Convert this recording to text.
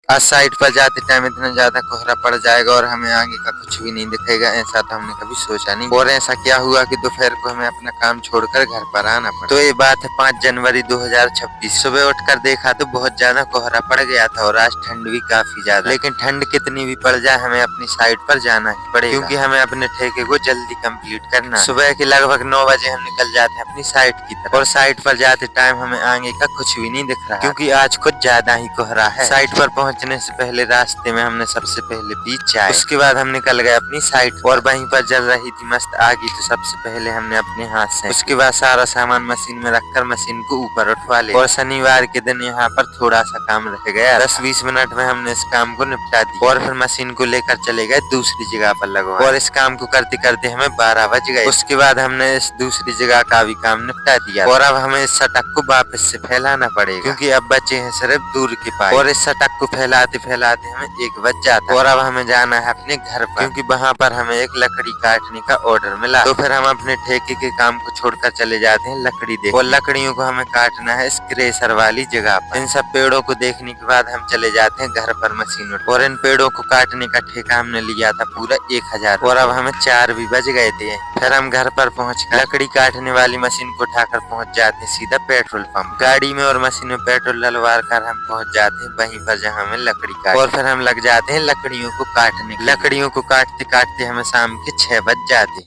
आज साइट पर जाते टाइम इतना ज्यादा कोहरा पड़ जाएगा और हमें आगे का कुछ भी नहीं दिखेगा, ऐसा तो हमने कभी सोचा नहीं। और ऐसा क्या हुआ कि दोपहर को हमें अपना काम छोड़कर घर पर आना पड़ा। तो ये बात है 5 जनवरी 2026। सुबह उठकर देखा तो बहुत ज्यादा कोहरा पड़ गया था और आज ठंड भी काफी ज्यादा। लेकिन ठंड कितनी भी पड़ जाए हमें अपनी साइट पर जाना ही पड़ेगा, क्योंकि हमें अपने ठेके को जल्दी कंप्लीट करना है। सुबह के लगभग 9 बजे हम निकल जाते हैं अपनी साइट की तरफ और साइट पर जाते टाइम हमें आगे का कुछ भी नहीं दिख रहा, क्योंकि आज कुछ ज्यादा ही कोहरा है। साइट पर पहुंचने से पहले रास्ते में हमने सबसे पहले पी चाय, उसके बाद हम निकल गए अपनी साइट और वहीं पर जल रही थी मस्त आगी। तो सबसे पहले हमने अपने हाथ से, उसके बाद सारा सामान मशीन में रखकर मशीन को ऊपर उठवा लिया। और शनिवार के दिन यहाँ पर थोड़ा सा काम रह गया, 10-20 मिनट में हमने इस काम को निपटा दिया और फिर मशीन को लेकर चले गए दूसरी जगह पर लगवा। और इस काम को करते करते हमें 12 बज गए। उसके बाद हमने इस दूसरी जगह का भी काम निपटा दिया और अब हमें इस सटक को वापस से फैलाना पड़ेगा, क्योंकि अब बचे हैं सिर्फ दूर के पास। और इस सटक को फैलाते फैलाते हमें 1 बज जाता और अब हमें जाना है अपने घर पर, क्योंकि वहाँ पर हमें एक लकड़ी काटने का ऑर्डर मिला। तो फिर हम अपने ठेके के काम को छोड़कर चले जाते हैं लकड़ी देखने, और लकड़ियों को हमें काटना है इस क्रेशर वाली जगह पर। इन सब पेड़ों को देखने के बाद हम चले जाते हैं घर पर मशीन उठ, और इन पेड़ों को काटने का ठेका हमने लिया था पूरा 1000। और अब हमें 4 भी बज गए थे। फिर हम घर पर पहुंचकर लकड़ी काटने वाली मशीन को उठाकर पहुंच जाते हैं सीधा पेट्रोल पंप। गाड़ी में और मशीन में पेट्रोल डलवा कर हम पहुंच जाते हैं वहीं पर जहाँ हमें लकड़ी काट, और फिर हम लग जाते हैं लकड़ियों को काटने। लकड़ियों को काटते काटते हमें शाम के 6 बज जाते।